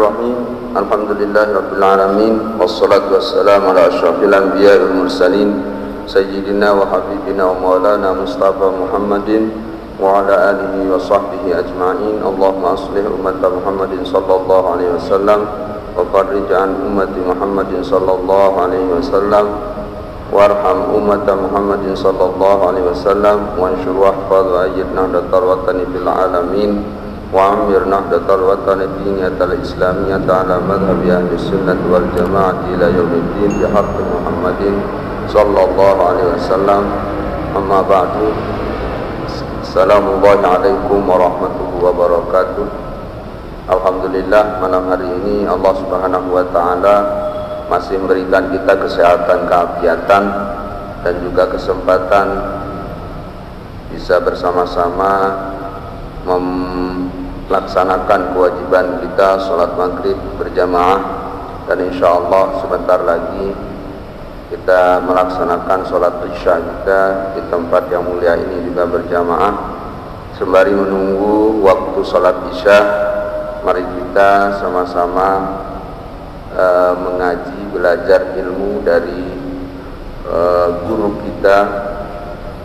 Bismillahirrahmanirrahim. Alhamdulillahirabbil alamin wassalatu wassalamu ala asyrafil anbiya'i wal mursalin sayyidina wa habibina wa maulana Mustafa Muhammadin wa ala alihi wa sahbihi ajma'in. Allahumma aslih ummata Muhammadin sallallahu alaihi wasallam wa farrij an ummati Muhammadin sallallahu alaihi wasallam warham ummata Muhammadin sallallahu alaihi wasallam wa anshur wahfaz wa ayyid nahdatal watani fil alamin wa amir nahdatal watani diniyatal islamiyata ala madhhabi ahli sunnah wal jamaah ila yaumiddin bi haqqi Muhammadin sallallahu alaihi wasallam. Amma ba'du. Assalamualaikum warahmatullahi wabarakatuh. Alhamdulillah, malam hari ini Allah Subhanahu wa taala masih memberikan kita kesehatan, keafiatan dan juga kesempatan bisa bersama-sama melaksanakan kewajiban kita sholat maghrib berjamaah, dan insya Allah sebentar lagi kita melaksanakan sholat isya kita di tempat yang mulia ini juga berjamaah. Sembari menunggu waktu sholat isya, mari kita sama-sama mengaji, belajar ilmu dari guru kita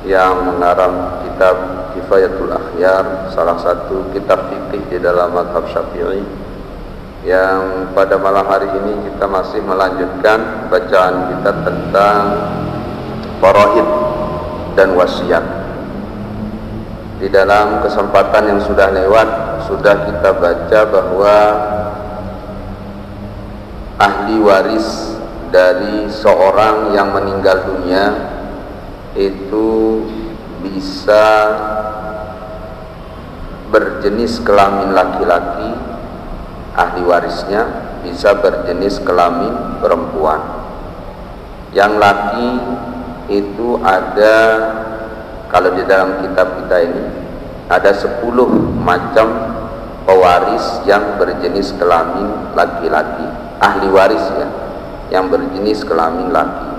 yang mengarang kitab Kifayatul Akhyar, salah satu kitab fikih di dalam mazhab Syafi'i, yang pada malam hari ini kita masih melanjutkan bacaan kita tentang faraid dan wasiat. Di dalam kesempatan yang sudah lewat sudah kita baca bahwa ahli waris dari seorang yang meninggal dunia itu bisa berjenis kelamin laki-laki, ahli warisnya bisa berjenis kelamin perempuan. Yang laki itu ada, kalau di dalam kitab kita ini ada 10 macam pewaris yang berjenis kelamin laki-laki, ahli waris ya, yang berjenis kelamin laki,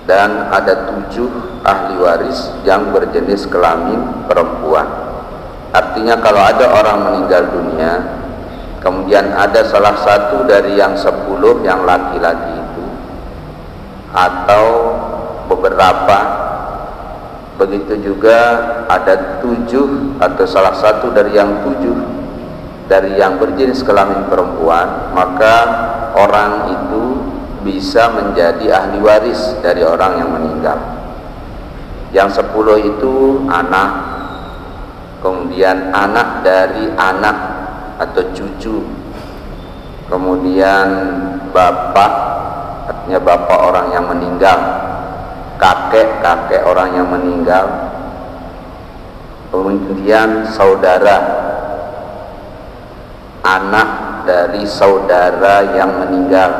dan ada 7 ahli waris yang berjenis kelamin perempuan. Artinya kalau ada orang meninggal dunia, kemudian ada salah satu dari yang 10 yang laki-laki itu, atau beberapa, begitu juga ada 7 atau salah satu dari yang 7 dari yang berjenis kelamin perempuan, maka orang itu bisa menjadi ahli waris dari orang yang meninggal. Yang 10 itu anak, kemudian anak dari anak atau cucu, kemudian bapak, artinya bapak orang yang meninggal, kakek orang yang meninggal, kemudian saudara, anak dari saudara yang meninggal,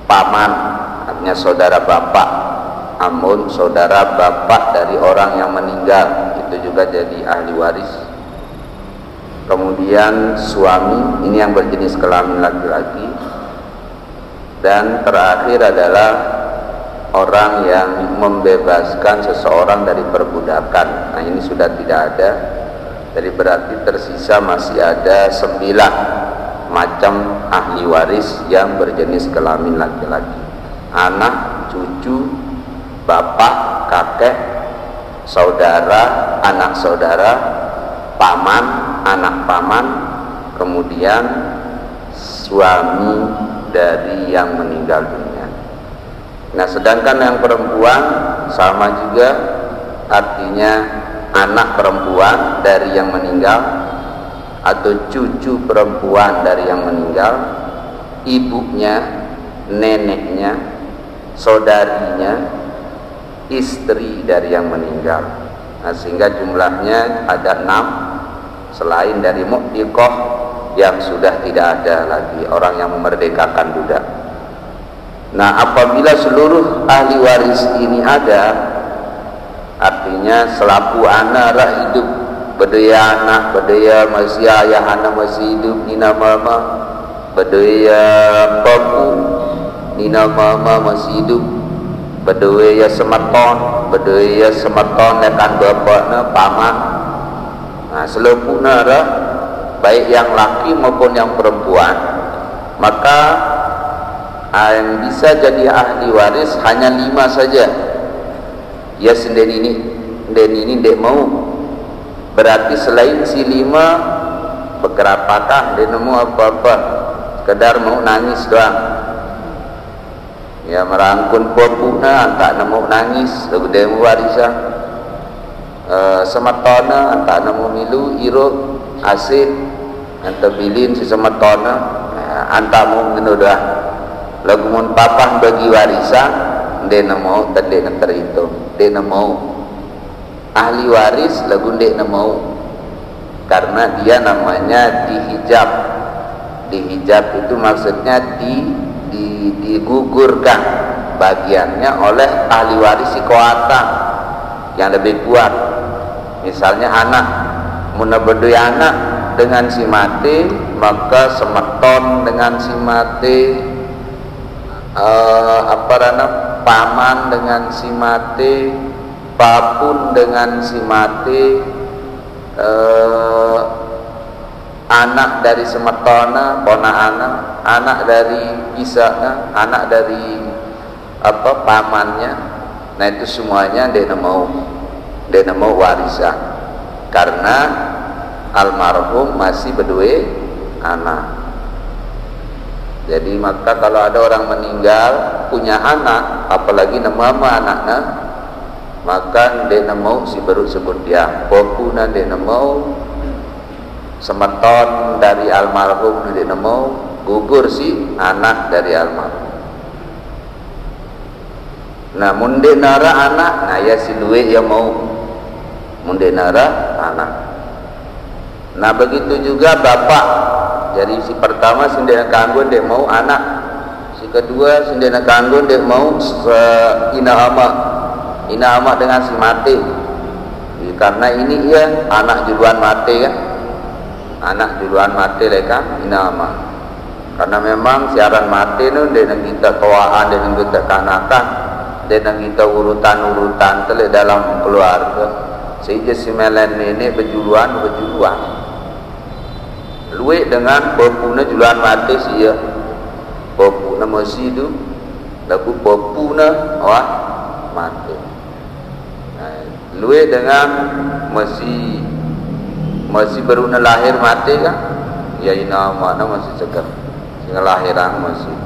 paman, artinya saudara bapak, namun saudara bapak dari orang yang meninggal itu juga jadi ahli waris. Kemudian suami, ini yang berjenis kelamin laki-laki. Dan terakhir adalah orang yang membebaskan seseorang dari perbudakan. Nah, ini sudah tidak ada, jadi berarti tersisa masih ada 9 macam ahli waris yang berjenis kelamin laki-laki: anak, cucu, bapak, kakek, saudara, anak saudara, paman, anak paman, kemudian suami dari yang meninggal dunia. Nah, sedangkan yang perempuan sama juga, artinya anak perempuan dari yang meninggal atau cucu perempuan dari yang meninggal, ibunya, neneknya, saudarinya, istri dari yang meninggal. Nah, sehingga jumlahnya ada 6, selain dari mu'tiqah yang sudah tidak ada lagi, orang yang memerdekakan budak. Nah, apabila seluruh ahli waris ini ada, artinya selaku anak hidup, bedaya anak, bedaya masih ayah anak masih hidup, nina mama, bedaya papu, nina mama masih hidup, bedaya semeton nekan bapakna paman. Nah, selepuna baik yang laki maupun yang perempuan, maka yang bisa jadi ahli waris hanya 5 saja. Ya sendiri ini dek mau, berarti selain si 5 berkerapakah dia nemu apa-apa, sekedar mau nangis doang. Ya merangkun popuna tak nemu nangis lagu dia warisah. Sematona tak nemu milu iro asid anta bilin si sematona anta mau ngenodah lagu mun papah bagi warisan dia nemu tadi nak terhitung dia nemu ahli waris lagu dia nemu karena dia namanya dihijab itu maksudnya digugurkan bagiannya oleh ahli waris si kuasa yang lebih kuat. Misalnya anak munabedui anak dengan si mati, maka semeton dengan si mati, paman dengan si mati, papun dengan si mati, anak dari semetona, pona anak dari isana, anak dari pamannya. Nah itu semuanya dia mau warisan karena almarhum masih berdua anak. Jadi maka kalau ada orang meninggal punya anak, apalagi nama anaknya, maka dia mau si baru sebut dia popuna dia mau semeton dari almarhum dia mau gugur si anak dari almarhum. Nah munde nara anak, nah ya si duit ya mau munde nara anak. Nah begitu juga bapak. Jadi si pertama sendiri kanggun dia mau anak, si kedua sendiri kanggun dia mau ina ama dengan si mati. Karena ini ya anak duluan mati kan, anak duluan mati leka ina ama. Karena memang siaran mati nu dengan kita tuaan dengan kita kanakan, dengan kita urutan tele dalam keluarga. Sehingga si melen ini berjuluan luwe dengan popuna juluan mati sih ya, popuna masih hidup lagu popuna mati. Nah, luwe dengan masih baru lahir mati kan ya ina mana masih segar sehingga lahiran masih.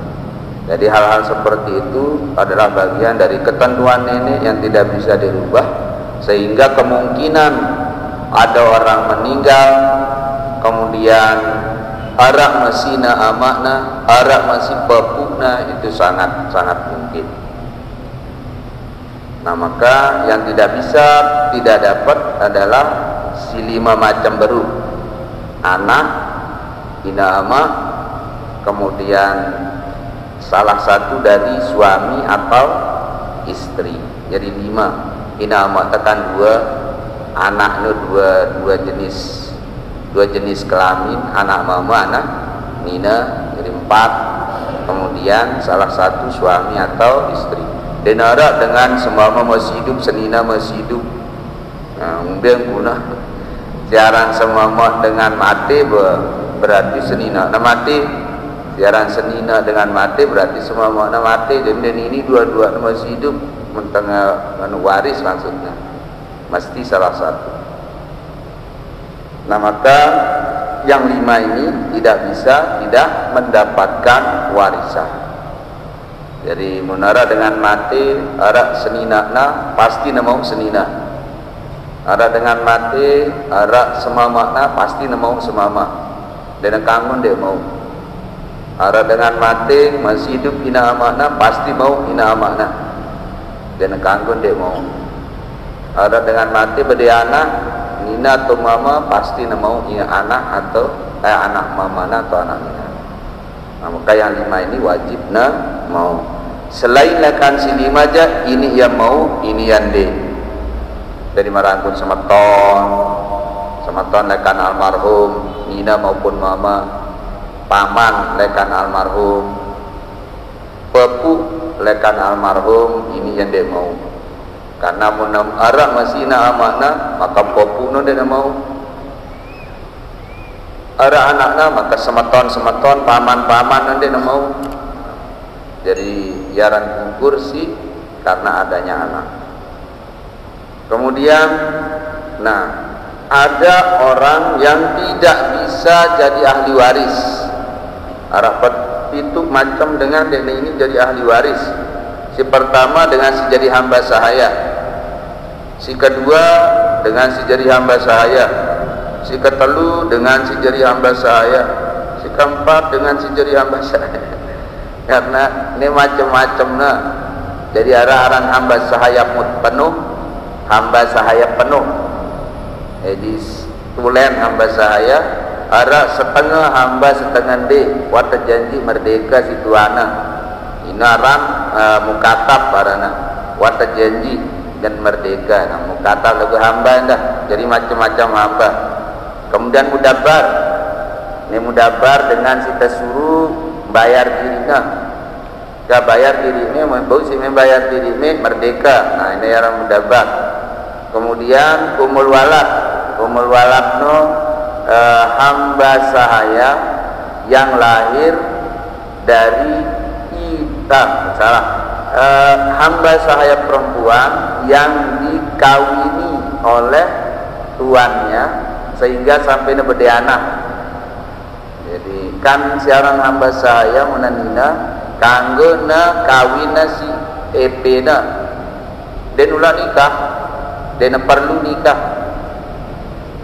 Jadi hal-hal seperti itu adalah bagian dari ketentuan nenek yang tidak bisa dirubah, sehingga kemungkinan ada orang meninggal kemudian arak masih amakna, arak masih papukna, itu sangat mungkin. Nah maka yang tidak dapat adalah si 5 macam baru, anak, ina ama, kemudian salah satu dari suami atau istri. Jadi 5, ina ama tekan 2, anak nu dua jenis kelamin, anak mama, anak nina, jadi 4. Kemudian salah satu suami atau istri. Denara dengan semua masih hidup, senina masih hidup. Nah, kemudian guna siaran semua dengan mati berarti senina. Nah mati siaran senina dengan mati berarti semua mati. Dan ini dua-dua masih hidup, mentengah waris maksudnya. Mesti salah satu. Nah maka yang 5 ini tidak mendapatkan warisan. Jadi munara dengan mati arak senina pasti mau senina. Arak dengan mati arak semama pasti mau semama. Dan kangen dia mau. Arak dengan mati masih hidup ina amakna pasti mau ina amakna. Dan kangen dia mau. Arak dengan mati berdua anak nina atau mama pasti mau ina anak atau anak mama atau anak nina. Nah, maka yang 5 ini wajib mau. Selain lekan si 5 aja, ini yang mau, ini yang dari merangkul semeton lekan almarhum, nina maupun mama, paman lekan almarhum, pepu lekan almarhum, ini yang dia mau. Karena munam arak masih na amakna, maka pepu no dia mau. ada anaknya maka semeton paman nanti mau jadi yaran kursi karena adanya anak. Kemudian ada orang yang tidak bisa jadi ahli waris. Rapat itu macam dengan dene ini jadi ahli waris. Si pertama dengan si jadi hamba sahaya, si kedua dengan si jadi hamba sahaya, si ketelu dengan si jadi hamba sahaya, si keempat dengan si jadi hamba sahaya. Karena ini macam-macam nah. Jadi arah-arah hamba sahaya penuh, hamba sahaya penuh. Jadi tulen hamba sahaya, arah setengah hamba setengah wata janji merdeka si tuana. Inaran mukatab parana, wata janji dan merdeka. Mukatab lagu hamba dah. Jadi macam-macam hamba. Kemudian mudabar. Ini mudabar dengan kita suruh bayar dirinya. Gak bayar dirinya, mau si membayar dirinya merdeka. Nah ini orang mudabar. Kemudian kumul walad no hamba sahaya yang lahir dari hamba sahaya perempuan yang dikawini oleh tuannya sehingga sampai nebede anak. Jadi kan siaran hamba sahaya menanina kanggo na kawina si EP na dan ulah nikah dan perlu nikah.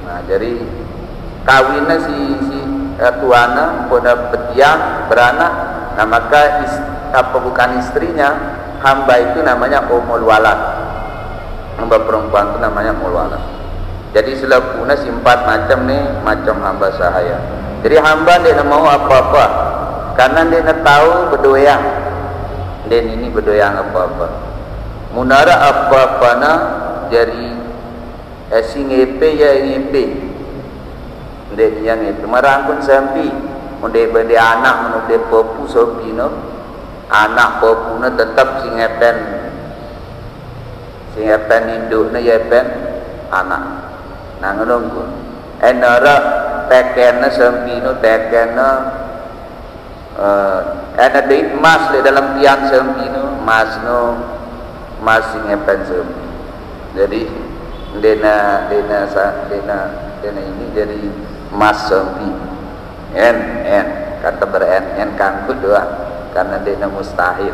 Nah jadi kawina si tuana pada petiang beranak. Nah maka bukan istrinya hamba itu namanya umul walad. Hamba perempuan itu namanya umul walad. Jadi selapuna si 4 macam nih macam hamba sahaya. Jadi hamba dia mau apa-apa karena dia tahu berdoyang dan ini berdoyang apa-apa munara apa-apa na jadi si ngepe ya ngepe dan yang itu marangkun sampai munde bende anak munde popu sobino anak popu na tetap si ngepen induk na yepen anak nang nunggu enara teken na sampino teken na ada duit emas di dalam tiang sempino emas sing epen sempi. Jadi dena ini jadi emas sempi n kata ber-n kangkut doa karena dena mustahil.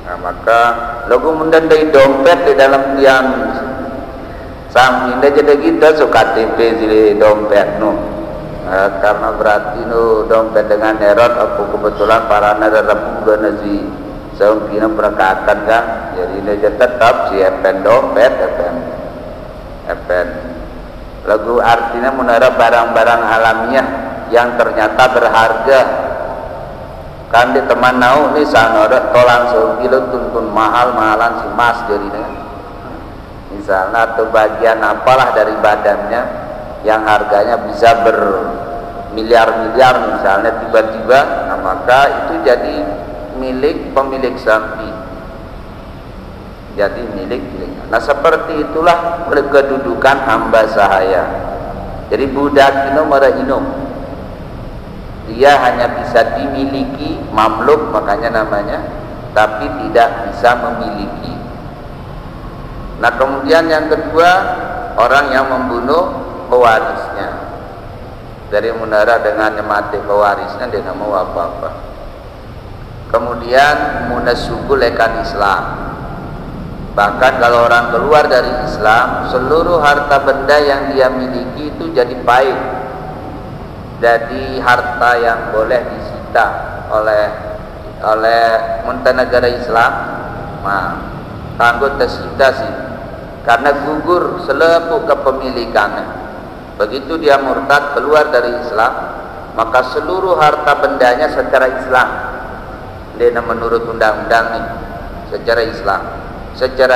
Nah maka logo mundan dari dompet di dalam tiang sampai jadi kita suka KTP di dompet karena berarti dompet dengan erot aku kebetulan para dalam bulan nasi sempina perakakan kan jadi ini tetap si epen dompet epen lagu artinya menara barang-barang alamiah yang ternyata berharga kan di teman nau nih sanora tolang sempilo tuntun mahal-mahalan si mas jadi misalnya atau bagian apalah dari badannya yang harganya bisa bermiliar-miliar misalnya tiba-tiba, nah maka itu jadi milik pemilik sapi, jadi milik. Nah seperti itulah kedudukan hamba sahaya. Jadi budak ino dia hanya bisa dimiliki mamluk makanya namanya, tapi tidak bisa memiliki. Nah kemudian yang kedua orang yang membunuh pewarisnya dari munara dengan mati pewarisnya dia tidak mau apa-apa. Kemudian munasubu lekan Islam, bahkan kalau orang keluar dari Islam seluruh harta benda yang dia miliki itu jadi pahit, jadi harta yang boleh disita oleh negara Islam. Nah kanggo tersita sih karena gugur selepuk kepemilikannya. Begitu dia murtad keluar dari Islam, maka seluruh harta bendanya secara Islam, dia menurut undang-undang nih, secara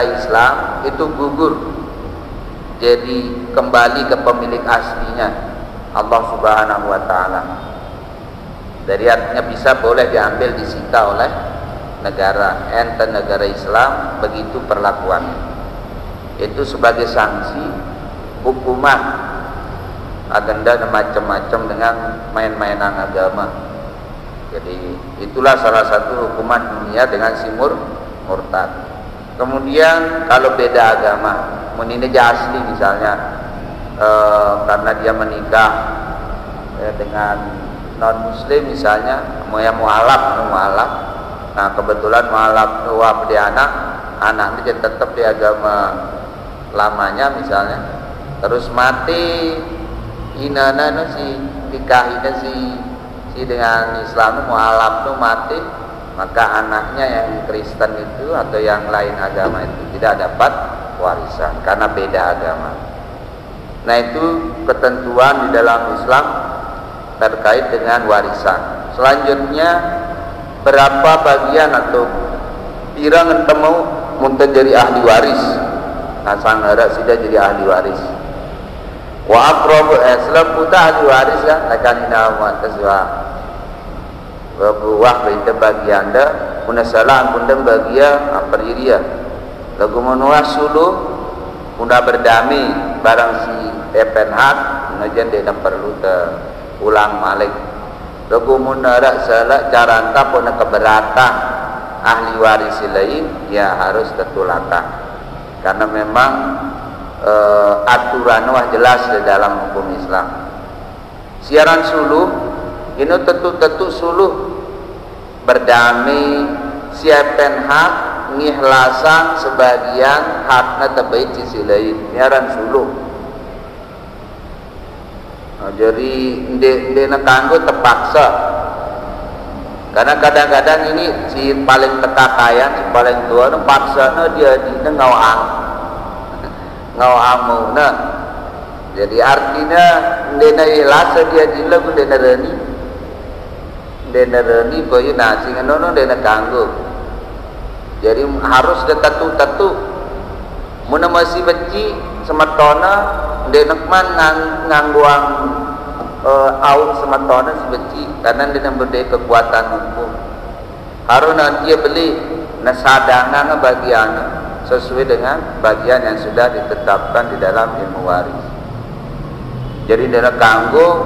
Islam itu gugur, jadi kembali ke pemilik aslinya Allah Subhanahu Wa Taala. Dari artinya bisa boleh diambil disita oleh negara, ente negara Islam, begitu perlakuannya. Itu sebagai sanksi hukuman agenda dan macam-macam dengan main-mainan agama. Jadi itulah salah satu hukuman dunia dengan si murtad. Kemudian kalau beda agama, meninjau asli misalnya, karena dia menikah dengan non muslim misalnya, yang mualaf. Nah kebetulan mualaf wab di anaknya dia tetap di agama lamanya misalnya, terus mati inana si nikahnya si dengan Islam mualaf tuh mati, maka anaknya yang Kristen itu atau yang lain agama itu tidak dapat warisan karena beda agama. Nah itu ketentuan di dalam Islam terkait dengan warisan. Selanjutnya berapa bagian atau pirang temu muntah jadi ahli waris. Nah sanggara sudah jadi ahli waris. Wa aqrabu puta ahli waris ya akan inawan taswa. Buah beda bagian anda munasalah pun bagia apa dia. Lagu menua sulu mudah berdamai barang si epenhat ngajian dia tak perlu ulang malik. Lagu munara salah cara anta pun keberatan ahli waris lain ya harus tertulakan karena memang aturan wah jelas di dalam hukum Islam. Siaran suluh ini tentu suluh berdamai siapen hak ngihlasan sebagian haknya terbaik sisi lain siaran suluh. Nah, jadi dia tangguh terpaksa karena kadang-kadang ini si paling tekakayan si paling tua terpaksa dia ngawang nah jadi artinya dena ilas dia jila pun dena reni koyo nasi ngono dena kanggo jadi harus tetatu mun masih benci semetona dena man ngangguang out semetona si benci karena dena berde kekuatan hukum harus dia beli nasadangan bagian sesuai dengan bagian yang sudah ditetapkan di dalam ilmu waris. Jadi dia kanggo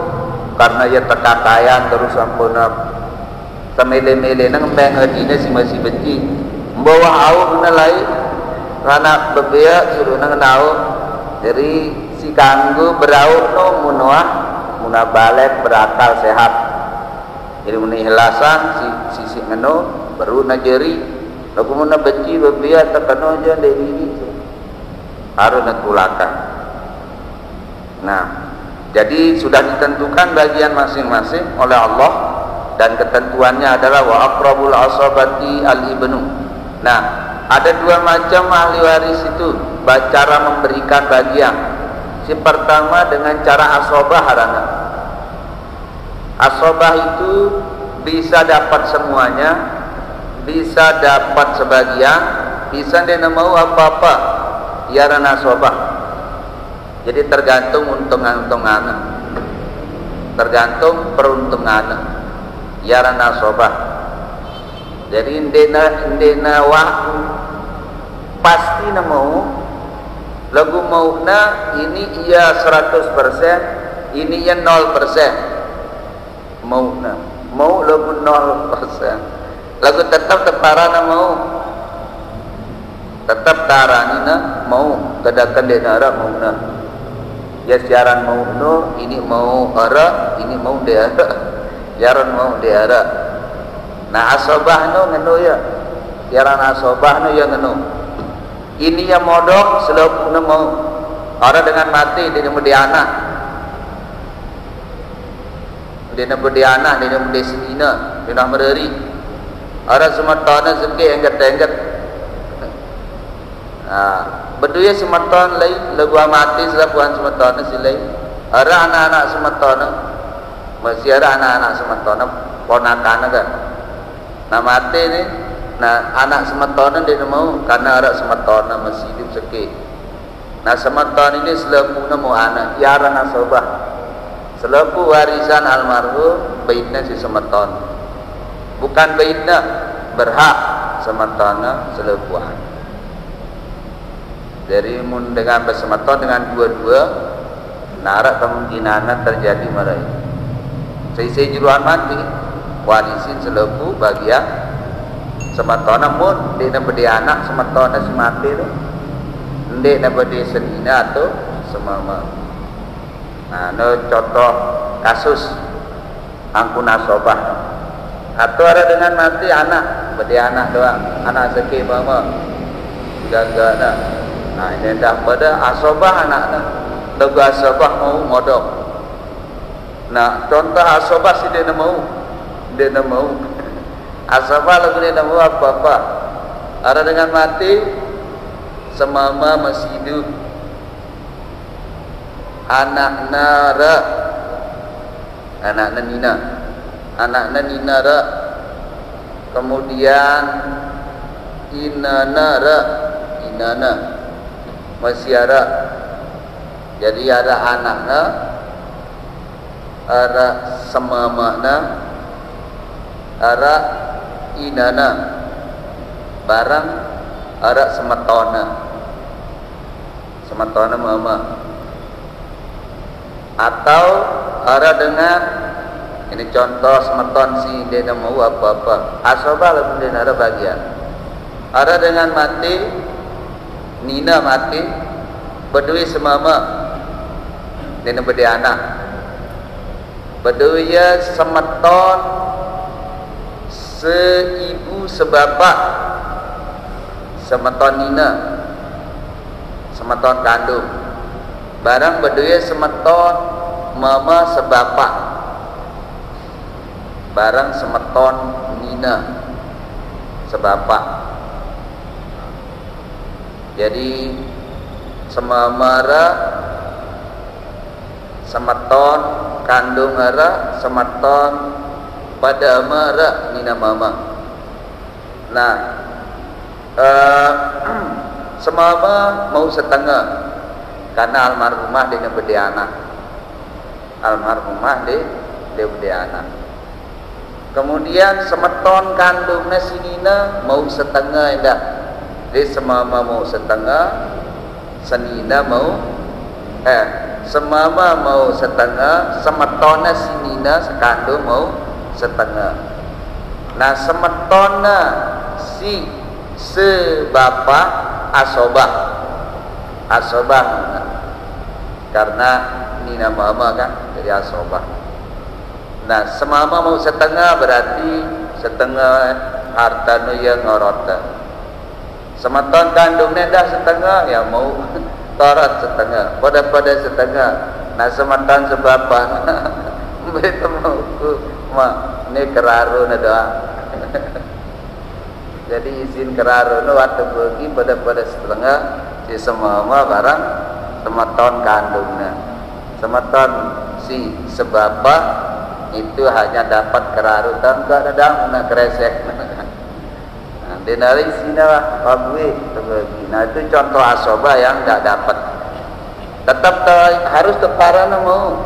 karena ia tekakayan terus sampuna temele-mele nang pengadine si masih benci. Membawa au menelai karena bebea suruh nang nau. Jadi si kanggo berau no munah balik berakal sehat. Jadi menihlasan si ngeno baru najeri. Lagu mana benci berbia terkena aja dari ini harus ditulakan. Nah, jadi sudah ditentukan bagian masing-masing oleh Allah dan ketentuannya adalah wa aqrabul asabati al-ibnu. Nah, ada dua macam ahli waris itu, cara memberikan bagian. Si pertama dengan cara asobah harana. Asobah itu bisa dapat semuanya, bisa dapat sebagian, bisa dia mau apa-apa ya rana sobah. Jadi tergantung untung-untungan, tergantung peruntungan ya rana sobah. Jadi indena wah pasti mau lagu mau na ini ia 100%, ini ia 0%. Mau lagu 0%. Lagu tetap teparana mau tetap taranina mau kedakan denara mau na ya siaran mau no ini mau ara ini mau deara siaran mau deara. Nah asobah no ngeno ya siaran asobah no ya ngeno ini yang modok selalu no mau orang dengan mati dia mau dianak dia mau desinina dia mau mereri orang sematona segi enggat-enggat. Berdua sematona lain, lagu amati selapuan sematona silai. Orang anak-anak sematona, masih ada anak-anak sematona ponakan kan. Nah mati ni, nah anak sematona dia mau karena orang sematona masih hidup segi. Nah sematona ini selapu mau anak, ya orang asobah. Selapu warisan almarhum baitnya si sematona. Bukan baitnya berhak sematana selepuan. Jadi mun dengan bersematana dengan dua-dua Narak kemungkinan terjadi marai. Saya juruan mati warisin selebu bagian sematona mun dia nak beri anak sematona si mati tu. Dia nak beri senina tu semama. Nah, no contoh kasus angkun asobah. Atau ada dengan mati anak, beri anak doang, anak sekir mama. Jaga dah. Nah, ini dah pada asobah anak dah. Lagu asobah mau modok. Nah, contoh asobah si dia mau. Dia nak mau. Asobah lagu dia nak mau apa-apa. Ada dengan mati semama masih hidup. Anak nara. Anak nina. Anak nina ra. Kemudian inana ra. Inana masih ada. Jadi ada anaknya, ada semamakna, ada inana, barang ada sematona, sematona mama, atau ada dengan ini contoh semeton si dia nak mau apa-apa, asobah lah dia ada bagian, ada dengan mati, nina mati, berdua semama. Dia nak beri anak. Berdua semeton seibu sebapa semeton nina semeton kandung. Barang berdua semeton mama sebapa. Barang semeton nina sebapa. Jadi semamara semeton kandung ara semeton pada mara nina mama. Nah, semama mau setengah karena almarhumah dia beri anak. Almarhumah dia beri anak. Kemudian semeton kandungnya si nina mau setengah dah. Dia semama mau setengah, senina mau semama mau setengah, semetona sinina sekandung mau setengah. Nah, semetona si sebapa asobah. Asobah karena nina mama kan jadi asobah. Nah, semama mau setengah berarti setengah harta yang ngorota. Semeton kandungnya dah setengah ya mau torat setengah, pada setengah. Nah, semeton sebapa begitu mau mak ini keraru doa. Jadi izin keraru waktu pergi pada setengah si semama barang semeton kandungnya. Semeton si sebapa itu hanya dapat keraru tanpa ada nak kresek. Dia dari sini lah, pabui. Nah, itu contoh asobah yang tak dapat. Tetap harus teparan mau.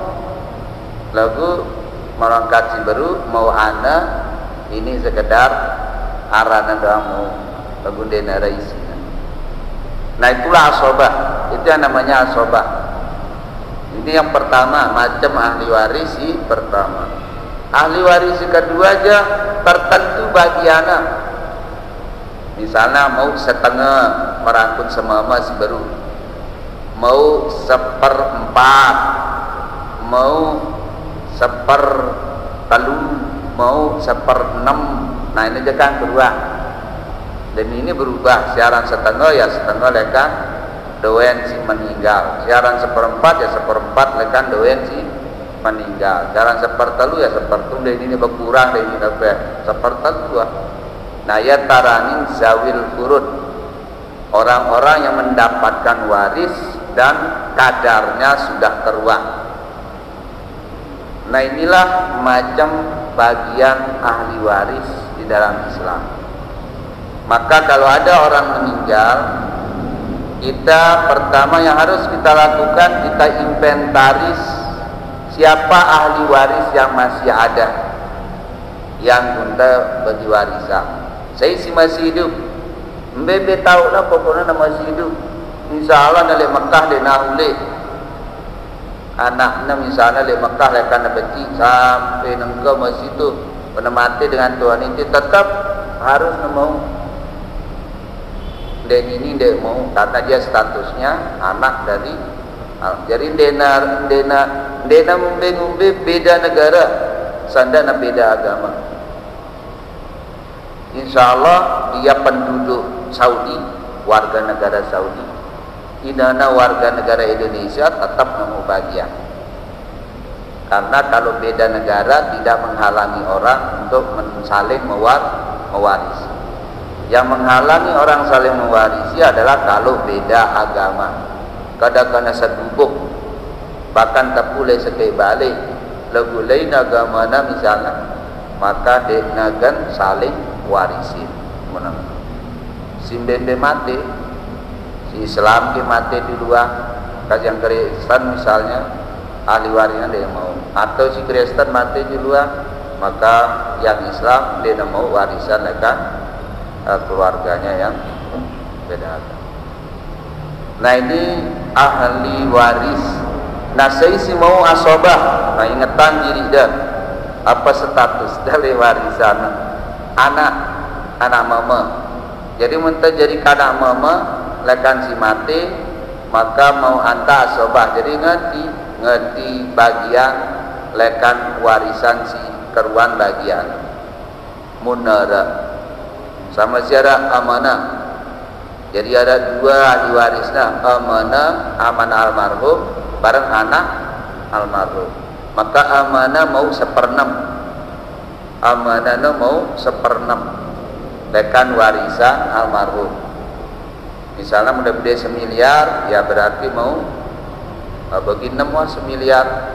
Lagu merangkat si baru mau anak ini sekedar arahan doang mau. Lagu dia dari sini. Nah, itulah asobah. Itu yang namanya asobah. Ini yang pertama, macam ahli waris pertama. Ahli waris kedua aja tertentu bagi anak. Misalnya mau setengah merangkut semama si baru, mau seperempat, mau sepertelu, mau seperenam. Nah, ini aja kan berubah. Dan ini berubah. Siaran setengah ya setengah lekan doen si meninggal. Siaran seperempat ya seperempat lekan doen si meninggal. Siaran sepertelu ya sepertelu. Dan ini berkurang dan ini dapat sepertelu. Nah, ya taranin zawil furud, orang-orang yang mendapatkan waris dan kadarnya sudah teruang. Nah, inilah macam bagian ahli waris di dalam Islam. Maka kalau ada orang meninggal, kita pertama yang harus kita lakukan, kita inventaris siapa ahli waris yang masih ada yang kita bagi warisan. Saya si masih hidup, mbebe tahu lah pokoknya nama masih hidup. Insya Allah dari Mekah dia nak ulik. anaknya misalnya di Mekah lekan beci sampai nengke masih itu pernah mati dengan Tuhan itu tetap harus mau dan ini dia mau karena dia statusnya anak dari jadi dena ngumbe beda negara sandana beda agama. Insya Allah dia penduduk Saudi, warga negara Saudi, idana warga negara Indonesia tetap mau bagian. Karena kalau beda negara tidak menghalangi orang untuk saling mewarisi. Yang menghalangi orang saling mewarisi adalah kalau beda agama. Kadang-kadang sedubuk, bahkan tak boleh sekali balik. Lagu lain agamana misalnya, maka denagan saling warisi. Simbembe mati, si Islam ke mati di luar, yang Kristen misalnya ahli warisnya dia mau, atau si Kristen mati di luar, maka yang Islam dia mau warisan mereka keluarganya yang beda. Nah ini ahli waris. Nah saya si mau asobah, nah ingetan diri dah apa status dari warisan anak mama. Jadi mentah jadi kanak mama lekan si mati, maka mau anta asobah. Jadi ngerti bagian lekan warisan si keruan bagian munara sama siara amanah. Jadi ada dua ahli warisnya, amanah almarhum bareng anak almarhum. Maka amanah mau 1/6, amanah mau 1/6 lekan warisan almarhum. Misalnya mudah beda 1 miliar, ya berarti mau bagi 6 1 miliar.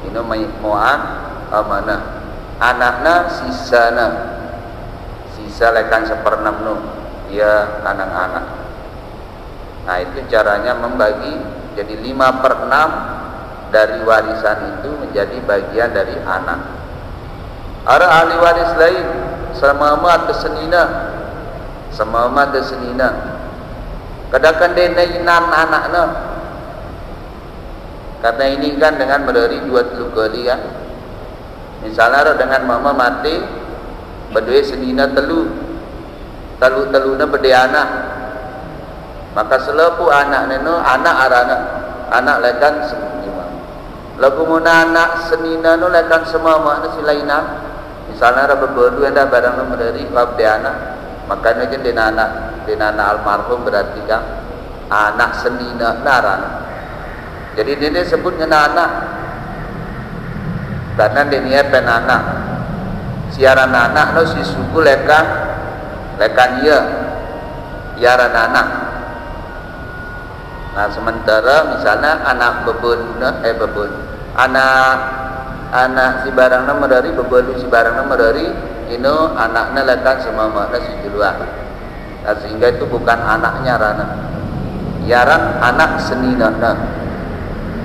Ini mau amanah. Anaknya sisa lekan 1/6 ya anak-anak. Nah itu caranya membagi, jadi 5/6 dari warisan itu menjadi bagian dari anak. Ada ahli waris lain semama atau senina kadang-kadang dia nainan anaknya, karena ini kan dengan berdiri 2-3 kali kan. Misalnya dengan mama mati berdua senina teluna berdiana, maka selepu anak neno anak arana anak lekan semua lagu muna anak senina no lekan semua makna silaina. Misalnya ada berdua ada barang no dari berdiana, makanya jen denana almarhum berarti kan anak senina narana. Jadi dia sebutnya anak karena dia penana siaran anak no si suku lekan iaran anak. Nah sementara misalnya anak bebun anak si barang nama dari bebelu si barang nama dari ino anaknya lekan semua makna si duluan. Nah, sehingga itu bukan anaknya rana iaran anak senina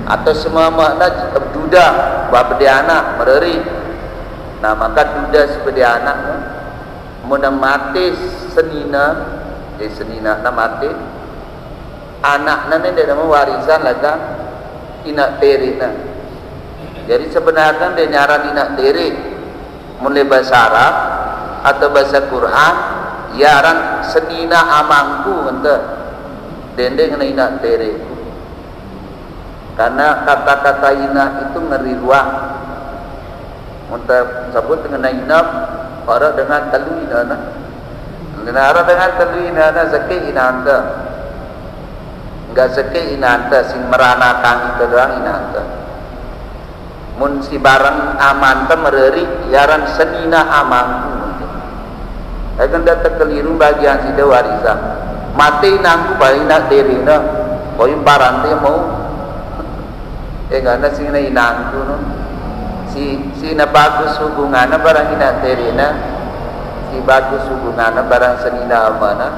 atau semua makna duda babede anak mederi. Nah maka duda sebagai anak muna mati senina mati anak nane dia nama warisan lagi inak terina. Jadi sebenarnya dia nyaran inak teri mulai bahasa Arab atau bahasa Quran yaran senina amangku ente dende kena inak teri, karena kata-kata inak itu ngeri ruang untuk sebut dengan inak orang dengan telu inana. Orang dengan telu inana sakit inanta. Enggak sakit inanta sing meranakan itu doang inanta. Mun si barang aman te mereri yaran senina amanku. Akan datang keliru bagian si warisan. Mati nangku paling nak derina. Koi barante mau. Karena sing inangku no. Si na bagus hubungannya barang ina terina, si bagus hubungannya barang senina amanah,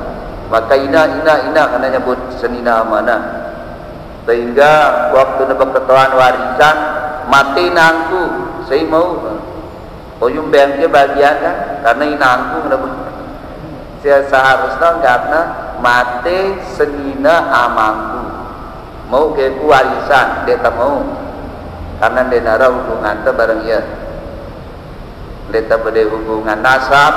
maka ina karena nyebut senina amanah. Sehingga waktu na berketuaan warisan mati nangku saya mau oyum bengke bagian kan karena inangku menebut saya seharusnya karena mati senina amangku mau ke warisan dia tak mau karena dia nara hubungan tu bareng ia dia tak pada hubungan nasab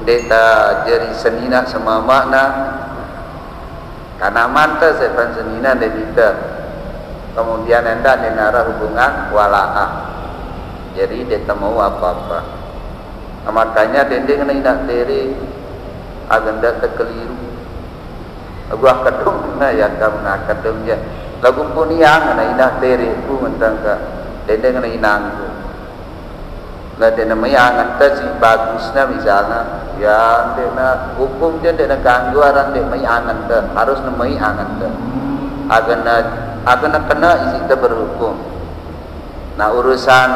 dia tak jadi senina sama makna karena manta sepan senina dia kita kemudian anda dia nara hubungan wala'ah jadi dia tak mau apa-apa makanya dia kena nak teri agenda terkeliru gua kedung na ya kamu nak kedung je lagu pun yang na inah teri ku mentang ka dende kena inang ku la dende mayangan ta si bagusnya misalnya ya dena hukum je dena ganggu aran de mayangan ta harus na mayangan ta agana kena isi ta berhukum nah urusan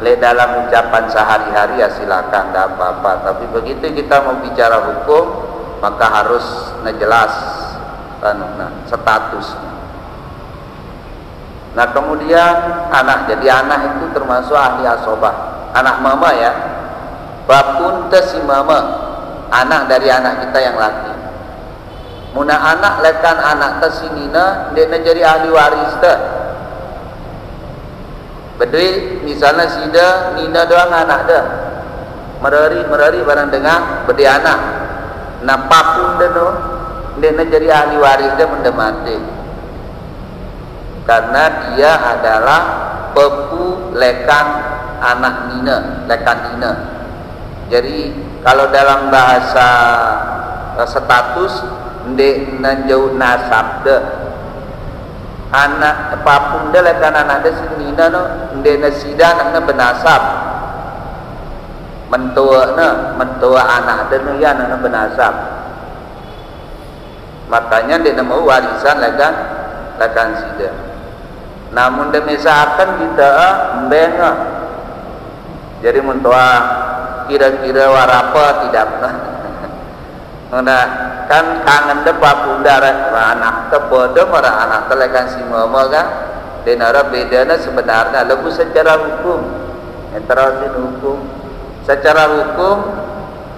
le dalam ucapan sehari-hari ya silakan tak apa-apa tapi begitu kita mau bicara hukum maka harus jelas status. Nah kemudian anak, jadi anak itu termasuk ahli asobah, anak mama ya. Bapun si mama, anak dari anak kita yang laki. Muna anak lekan anak tesinina, dia jadi ahli waris dah. Bedui misalnya sida nina doang anak dah. Merari barang dengar bedi anak. Nah papun deno dia jadi ahli waris dia mendemati karena dia adalah pepu lekan anak nina, lekan nina. Jadi kalau dalam bahasa status dia nanjau nasab deh anak papun dia lekan anak dia si nina no dia nasida anaknya benasab mentua anak dia no ya anaknya benasab. Makanya dia mau warisan lekan sida. Namun demisalkan kita membenga. Jadi mentua kira-kira warapa tidak nah kan kangen depa bunda anak tepode marah anak telekan si mama kan. Denara bedana sebenarnya lagu secara hukum. Antara hukum secara hukum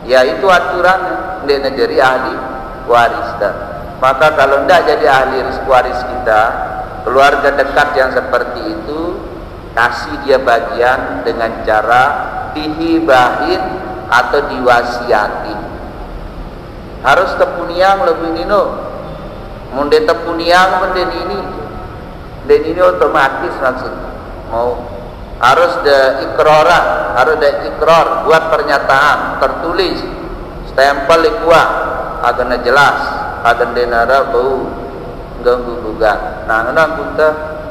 ya itu aturan dia jadi ahli waris dah. Maka kalau tidak jadi ahli waris kita, keluarga dekat yang seperti itu kasih dia bagian dengan cara dihibahin atau diwasiati. Harus tepuniang lebih nino, munde tepuniang menden ini, dan ini otomatis maksudnya mau harus de ikrora, harus de ikrar buat pernyataan tertulis, stempel kuat agar jelas. Agan denara bau ganggu gugat. Nah, anak punta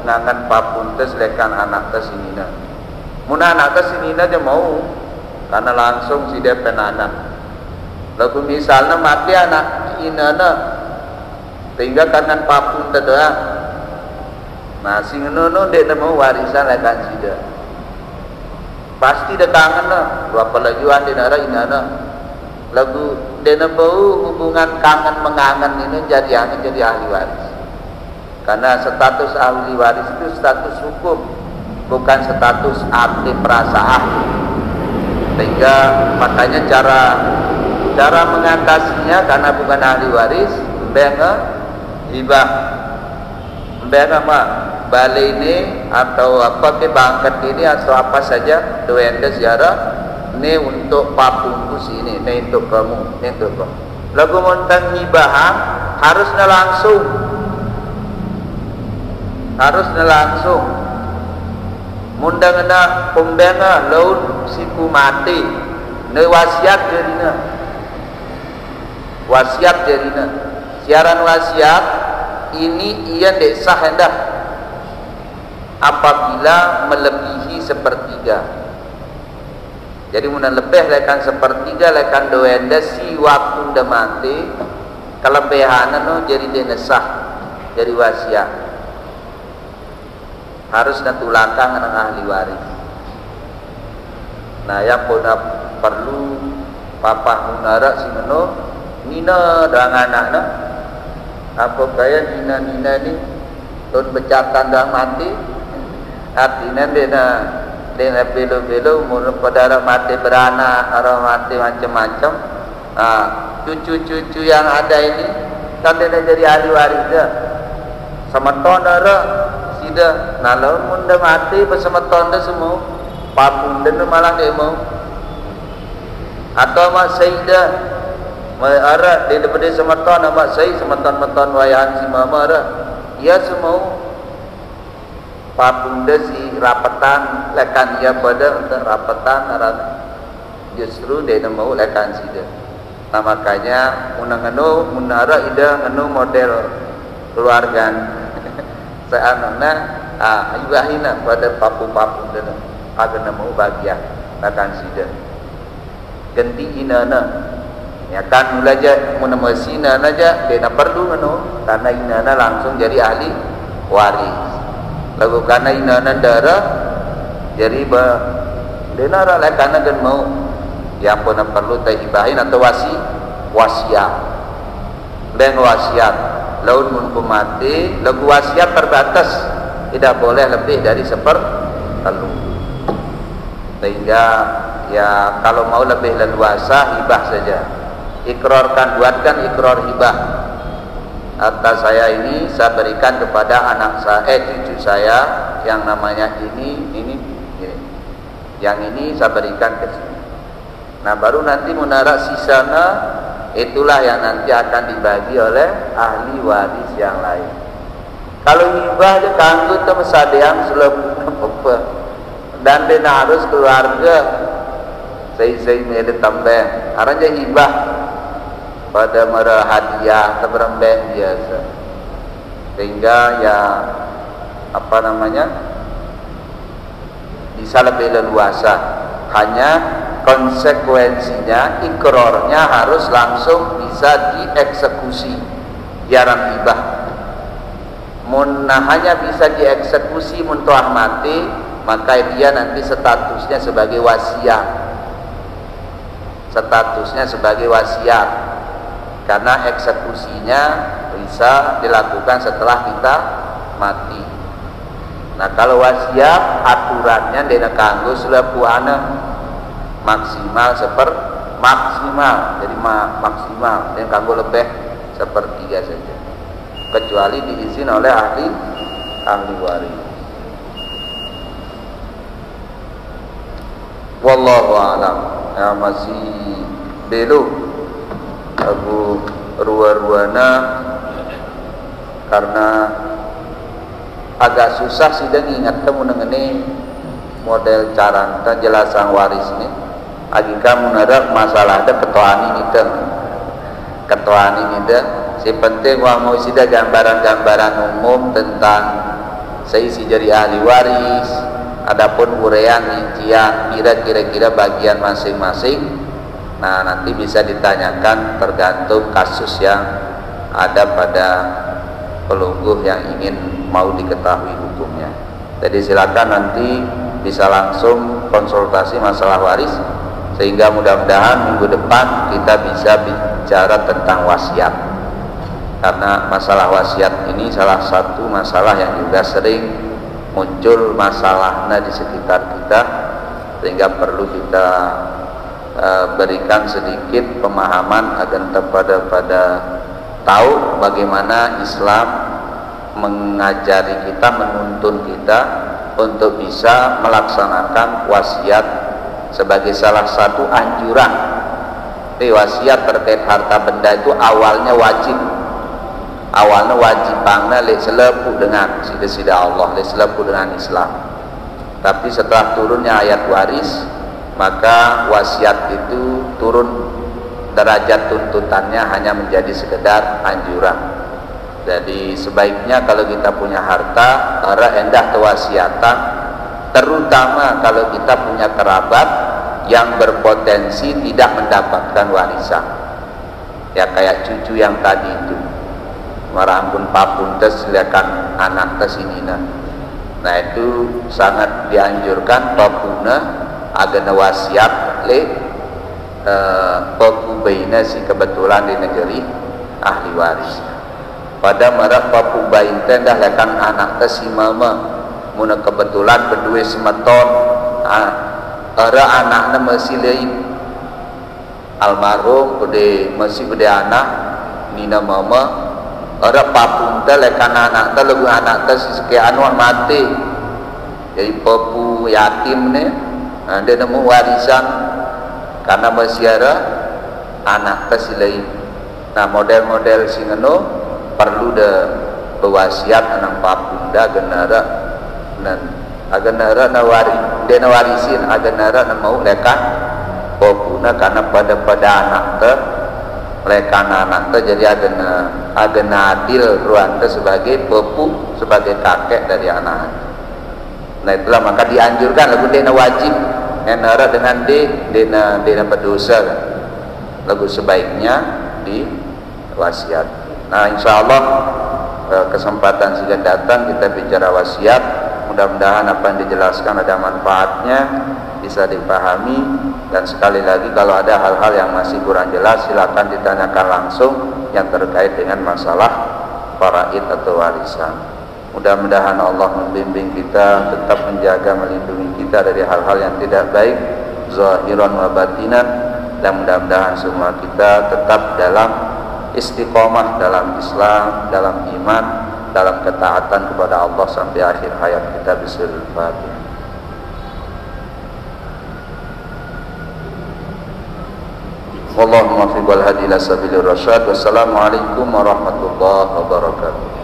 ngangan papun tes lekan anak tes inina. Muna anak tes inina dia mau karena langsung si dia penanak. Lalu misalnya mati anak inana, sehingga kangen papun terdoa. Nah, si ngono dia mau warisan lekan si dia. Pasti dia kangen lah. Berapa lajuan denara inana. Lagu dena bau hubungan kangen mengangen ini jadi ahli waris karena status ahli waris itu status hukum bukan status arti perasaan sehingga makanya cara mengatasinya karena bukan ahli waris benga hibah benga mah balai ini atau apa ke bangkat ini atau apa saja doenda ziarah ini untuk papungkus ini untuk kamu, ini untuk kamu. Lagu montang hibahan harusnya langsung. Mundang na pembenga laut siku mati, ne wasiat jarina. Siaran wasiat ini ia desah hendak apabila melebihi sepertiga. Jadi mudah lebih lekan sepertiga lekan doenda si waktu dah mati kelebihan no jadi denesah jadi wasiat harus natulakang dengan ahli waris. Nah yang pun perlu papa munara si meno nina dengan anak apa kaya nina ni ton becatan dah mati artinya dia belo-belo umur pada mati beranak, orang mati macam-macam. Cucu-cucu yang ada ini kan dia jadi ahli waris dah. semeton dara sida nalau munda mati besemeton dah semua papun dan malah demo atau mak saida ara di daripada semeton mak sai semeton-meton wayahan si mama ara ia semua papun dah si rapatan lekan ia pada untuk rapatan ara justru dia mau lekan sida. Nah makanya munang munara ida nganu model keluarga seanana ibahina pada papu-papu dan agak mau bahagia lekan sida. Ganti inana ya kan mulaja munamasina aja dia nak perlu nganu karena inana langsung jadi ahli waris. Lagu karena inana darah jadi denara lekana dan mau yang pun perlu tahibahin atau wasiat dan wasiat laun mun mati lagu wasiat terbatas tidak boleh lebih dari sepertelur sehingga ya kalau mau lebih leluasa hibah saja ikrarkan buatkan ikrar hibah atas saya ini saya berikan kepada anak saya cucu saya yang namanya ini yang ini saya berikan ke sini. Nah baru nanti menara sisana itulah yang nanti akan dibagi oleh ahli waris yang lain. Kalau hibah dia kanggo tu mesadeang selebu apa dan dia harus keluarga saya mele tambah. Aranya hibah pada mara hadiah terberembeng biasa. Sehingga ya apa namanya bisa lebih leluasa. Hanya konsekuensinya ikrarnya harus langsung bisa dieksekusi jarang hibah hanya bisa dieksekusi muntuah mati maka dia nanti statusnya sebagai wasiat karena eksekusinya bisa dilakukan setelah kita mati. Nah kalau wasiat aturannya dena kanggo selepu anak maksimal jadi maksimal yang kanggo lebih sepertiga saja kecuali diizin oleh ahli waris. Wallahu a'lam. Ya masih dulu aku ruana karena agak susah sih dan ingat temu mengenai model cara jelasan waris ini. Agika munada masalah ada ketuaan ini si penting wah mau sida gambaran-gambaran umum tentang seisi jadi ahli waris adapun urean rincian kira-kira bagian masing-masing. Nah nanti bisa ditanyakan tergantung kasus yang ada pada pelungguh yang ingin mau diketahui hukumnya. Jadi silakan nanti bisa langsung konsultasi masalah waris sehingga mudah-mudahan minggu depan kita bisa bicara tentang wasiat karena masalah wasiat ini salah satu masalah yang juga sering muncul masalahnya di sekitar kita sehingga perlu kita berikan sedikit pemahaman agar pada tahu bagaimana Islam mengajari kita, menuntun kita untuk bisa melaksanakan wasiat sebagai salah satu anjuran. Wasiat terkait harta benda itu awalnya wajib bangna le selepu dengan sida Allah, le selepu dengan Islam. Tapi setelah turunnya ayat waris, maka wasiat itu turun derajat tuntutannya hanya menjadi sekedar anjuran. Jadi sebaiknya kalau kita punya harta, endah kewasiatan, terutama kalau kita punya kerabat yang berpotensi tidak mendapatkan warisan. Ya kayak cucu yang tadi itu, marampun papun tes liakan anak tes ini. Nah itu sangat dianjurkan papuna agar wasiat le papubaina si kebetulan di negeri ahli waris. Pada marak papubain dah lekan anak tes si mama muna kebetulan berdua semeton ada anaknya masih lain almarhum masih berde anak nina mama Orang papun teh lekan anak teh lagu anak teh sekian wah mati. Jadi papu yatim nih, dia nemu warisan karena masyara anak teh silai. Nah model-model singeno perlu de bewasiat anak papunda genara dan agenara nawari dia nawarisin agenara mau lekan papuna karena pada anak teh lekan anak teh jadi agena adil ruang teh sebagai pepu sebagai kakek dari anak. Nah itulah maka dianjurkan lagu dena wajib enara dengan dena berdosa lagu sebaiknya di wasiat. Nah insyaallah kesempatan sudah datang kita bicara wasiat, mudah-mudahan apa yang dijelaskan ada manfaatnya, bisa dipahami, dan sekali lagi kalau ada hal-hal yang masih kurang jelas silakan ditanyakan langsung yang terkait dengan masalah faraid atau warisan. Mudah-mudahan Allah membimbing kita, tetap menjaga melindungi kita dari hal-hal yang tidak baik zahiran wa batinan, dan mudah-mudahan semua kita tetap dalam istiqomah dalam Islam, dalam iman, dalam ketaatan kepada Allah sampai akhir hayat kita. Bismillahirrahmanirrahim. Wallahumma fi wal hadi ila sabilir rasyad. Wassalamualaikum warahmatullahi wabarakatuh.